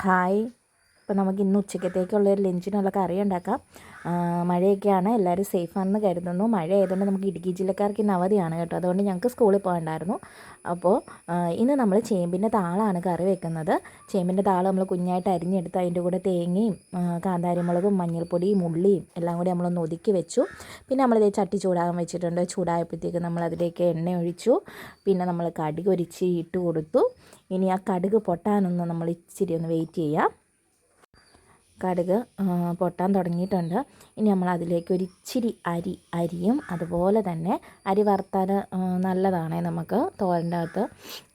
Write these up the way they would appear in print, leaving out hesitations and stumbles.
Hi. ഇപ്പോൾ നമുക്ക് ഇന്ന് ഉച്ചക്കത്തേക്കുള്ളൊരു ലഞ്ചിനുള്ള കറി ഉണ്ടാക്കാം. മഴയൊക്കെയാണ്, എല്ലാവരും സേഫാണെന്ന് കരുതുന്നു. മഴ ആയതുകൊണ്ട് നമുക്ക് ഇടുക്കി ജില്ലക്കാർക്ക് ഇന്ന് അവധിയാണ് കേട്ടോ. അതുകൊണ്ട് ഞങ്ങൾക്ക് സ്കൂളിൽ പോകണ്ടായിരുന്നു. അപ്പോൾ ഇന്ന് നമ്മൾ ചേമ്പിൻ്റെ താളാണ് കറി വെക്കുന്നത്. ചേമ്പിൻ്റെ താള് നമ്മൾ കുഞ്ഞായിട്ട് അരിഞ്ഞെടുത്ത് അതിൻ്റെ കൂടെ തേങ്ങയും കാന്താരിമുളകും മഞ്ഞൾപ്പൊടിയും ഉള്ളിയും എല്ലാം കൂടി നമ്മളൊന്ന് ഒതുക്കി വെച്ചു. പിന്നെ നമ്മളിത് ചട്ടി ചൂടാകാൻ വെച്ചിട്ടുണ്ട്. ചൂടായപ്പോഴത്തേക്ക് നമ്മളതിലേക്ക് എണ്ണ ഒഴിച്ചു. പിന്നെ നമ്മൾ കടുക് ഒരിച്ചിരി ഇട്ട് കൊടുത്തു. ഇനി ആ കടുക് പൊട്ടാനൊന്ന് നമ്മൾ ഇച്ചിരി ഒന്ന് വെയിറ്റ് ചെയ്യാം. കടുക് പൊട്ടാൻ തുടങ്ങിയിട്ടുണ്ട്. ഇനി നമ്മൾ അതിലേക്ക് ഒരു ഇച്ചിരി അരിയും അതുപോലെ തന്നെ അരി വറുത്താൽ നല്ലതാണേ നമുക്ക് തോരൻ്റെ അകത്ത്.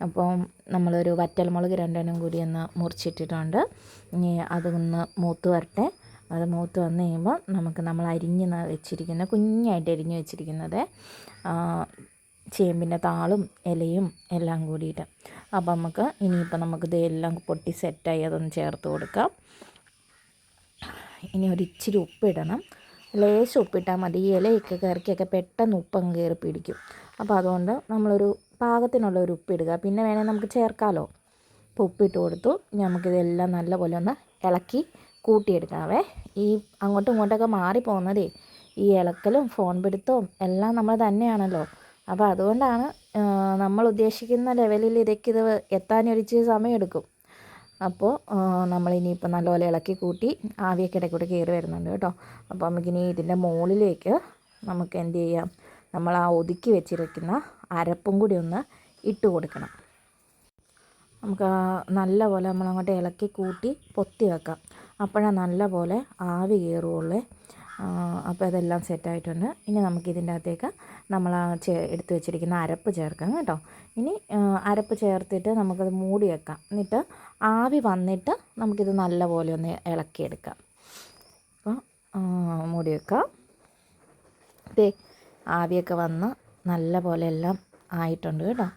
അപ്പം നമ്മളൊരു വറ്റൽമുളക് 2 കൂടി ഒന്ന് മുറിച്ചിട്ടിട്ടുണ്ട്. ഇനി അതൊന്ന് മൂത്ത് വരട്ടെ. അത് മൂത്ത് വന്ന് കഴിയുമ്പോൾ നമ്മൾ അരിഞ്ഞ് വെച്ചിരിക്കുന്ന കുഞ്ഞായിട്ട് അരിഞ്ഞ് വെച്ചിരിക്കുന്നത് ചേമ്പിൻ്റെ താളും ഇലയും എല്ലാം കൂടിയിട്ട്. അപ്പം നമുക്കിത് എല്ലാം പൊട്ടി സെറ്റായി അതൊന്ന് ചേർത്ത് കൊടുക്കാം. ഇനി ഒരിച്ചിരി ഉപ്പിടണം. ലേശം ഉപ്പിട്ടാൽ മതി. ഈ ഇലയൊക്കെ കറിക്കൊക്കെ പെട്ടെന്ന് ഉപ്പങ്ങ് കയറി പിടിക്കും. അപ്പോൾ അതുകൊണ്ട് നമ്മളൊരു പാകത്തിനുള്ള ഒരു ഉപ്പിടുക. പിന്നെ വേണേൽ നമുക്ക് ചേർക്കാമല്ലോ. ഇപ്പോൾ ഉപ്പിട്ട് കൊടുത്തു. നമുക്കിതെല്ലാം നല്ലപോലെ ഒന്ന് ഇളക്കി കൂട്ടിയെടുക്കാവേ. ഈ അങ്ങോട്ടും ഇങ്ങോട്ടൊക്കെ മാറിപ്പോകുന്നതേ ഈ ഇളക്കലും ഫോൺ പിടുത്തവും എല്ലാം നമ്മൾ തന്നെയാണല്ലോ. അപ്പോൾ അതുകൊണ്ടാണ് നമ്മൾ ഉദ്ദേശിക്കുന്ന ലെവലിൽ ഇത് എത്താനൊരിച്ചിരി സമയമെടുക്കും. അപ്പോൾ നമ്മളിനിയിപ്പോൾ നല്ലപോലെ ഇളക്കി കൂട്ടി ആവിയൊക്കെ ഇടയ്ക്കൂടെ കയറി വരുന്നുണ്ട് കേട്ടോ. അപ്പോൾ നമുക്കിനി ഇതിൻ്റെ മുകളിലേക്ക് നമുക്ക് എന്ത് ചെയ്യാം, നമ്മൾ ആ ഒതുക്കി വെച്ചിരിക്കുന്ന അരപ്പും കൂടി ഒന്ന് ഇട്ട് കൊടുക്കണം. നമുക്ക് നല്ലപോലെ നമ്മളങ്ങോട്ട് ഇളക്കി കൂട്ടി പൊത്തി വെക്കാം. അപ്പോഴാണ് നല്ലപോലെ ആവി കയറുള്ളൂ. അപ്പോൾ അതെല്ലാം സെറ്റായിട്ടുണ്ട്. ഇനി നമുക്കിതിൻ്റെ അകത്തേക്ക് നമ്മൾ എടുത്ത് വെച്ചിരിക്കുന്ന അരപ്പ് ചേർക്കാം കേട്ടോ. ഇനി അരപ്പ് ചേർത്തിട്ട് നമുക്കത് മൂടി വെക്കാം. എന്നിട്ട് ആവി വന്നിട്ട് നമുക്കിത് നല്ലപോലെ ഒന്ന് ഇളക്കിയെടുക്കാം. അപ്പോൾ മൂടി വെക്കാം. ആവിയൊക്കെ വന്ന് നല്ല പോലെ എല്ലാം ആയിട്ടുണ്ട് കേട്ടോ.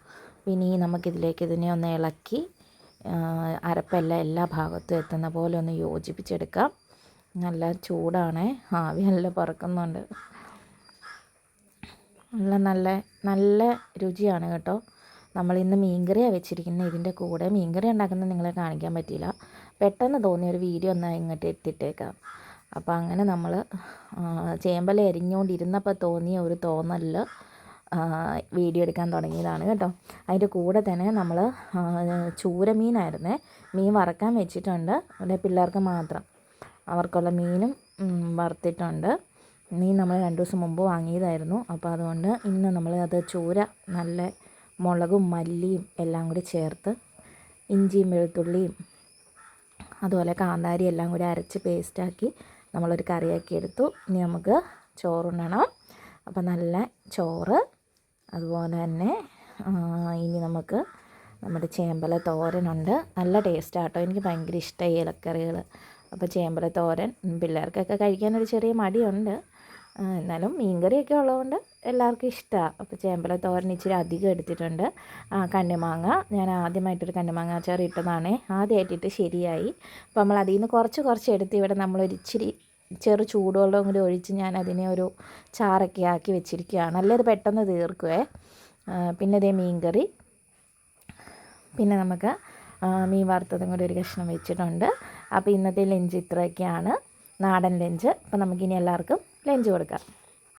പിന്നെ നമുക്കിതിലേക്ക് ഇതിനെ ഒന്ന് ഇളക്കി അരപ്പെല്ലാം എല്ലാ ഭാഗത്തും എത്തുന്ന പോലെ ഒന്ന് യോജിപ്പിച്ചെടുക്കാം. നല്ല ചൂടാണേ, ആവി നല്ല പറക്കുന്നുണ്ട്. നല്ല രുചിയാണ് കേട്ടോ. നമ്മളിന്ന് മീൻകറിയാണ് വെച്ചിരിക്കുന്നത്. ഇതിൻ്റെ കൂടെ മീൻകറി ഉണ്ടാക്കുന്നത് നിങ്ങളെ കാണിക്കാൻ പറ്റിയില്ല. പെട്ടെന്ന് തോന്നിയൊരു വീഡിയോ ഒന്ന് ഇങ്ങോട്ട് എത്തിയിട്ടേക്കാം. അപ്പോൾ അങ്ങനെ നമ്മൾ ചേമ്പല എരിഞ്ഞുകൊണ്ടിരുന്നപ്പോൾ തോന്നിയ ഒരു തോന്നലിൽ വീഡിയോ എടുക്കാൻ തുടങ്ങിയതാണ് കേട്ടോ. അതിൻ്റെ കൂടെ തന്നെ നമ്മൾ ചൂരമീനായിരുന്നേ, മീൻ വറക്കാൻ വെച്ചിട്ടുണ്ട്. ഇവിടെ പിള്ളേർക്ക് മാത്രം, അവർക്കുള്ള മീനും വറുത്തിട്ടുണ്ട്. മീൻ നമ്മൾ 2 ദിവസം മുമ്പ് വാങ്ങിയതായിരുന്നു. അപ്പോൾ അതുകൊണ്ട് ഇന്ന് നമ്മൾ അത് ചൂര നല്ല മുളകും മല്ലിയും എല്ലാം കൂടി ചേർത്ത് ഇഞ്ചിയും വെളുത്തുള്ളിയും അതുപോലെ കാന്താരി എല്ലാം കൂടി അരച്ച് പേസ്റ്റാക്കി നമ്മളൊരു കറിയാക്കി എടുത്തു. ഇനി നമുക്ക് ചോറുണ്ണണം. അപ്പോൾ നല്ല ചോറ്, അതുപോലെ തന്നെ ഇനി നമുക്ക് നമ്മുടെ ചേമ്പല തോരനുണ്ട്. നല്ല ടേസ്റ്റാട്ടോ, എനിക്ക് ഭയങ്കര ഇഷ്ടമായി ഇലക്കറികൾ. അപ്പോൾ ചേമ്പല തോരൻ പിള്ളേർക്കൊക്കെ കഴിക്കാനൊരു ചെറിയ മടിയുണ്ട്, എന്നാലും മീൻകറിയൊക്കെ ഉള്ളതുകൊണ്ട് എല്ലാവർക്കും ഇഷ്ടമാണ്. അപ്പോൾ ചേമ്പല തോരൻ ഇച്ചിരി അധികം എടുത്തിട്ടുണ്ട്. കണ്ണിമാങ്ങ ഞാൻ ആദ്യമായിട്ടൊരു കണ്ണിമാങ്ങ അച്ചാർ ഇട്ടതാണേ, ആദ്യമായിട്ടിട്ട് ശരിയായി. അപ്പോൾ നമ്മൾ അതിൽ നിന്ന് കുറച്ച് എടുത്ത് ഇവിടെ നമ്മളൊരിച്ചിരി ചൂടുവെള്ളവും കൂടി ഒഴിച്ച് ഞാൻ അതിനെ ഒരു ചാറൊക്കെ ആക്കി വെച്ചിരിക്കുകയാണ്. നല്ലത് പെട്ടെന്ന് തീർക്കുവേ. പിന്നെ ഇതേ മീൻകറി, പിന്നെ നമുക്ക് മീൻ വറുത്തതും കൂടി ഒരു കഷ്ണം വെച്ചിട്ടുണ്ട്. അപ്പോൾ ഇന്നത്തെ ലഞ്ച് ഇത്രയൊക്കെയാണ്, നാടൻ ലഞ്ച്. അപ്പോൾ നമുക്കിനി എല്ലാവർക്കും ലഞ്ച് കൊടുക്കാം.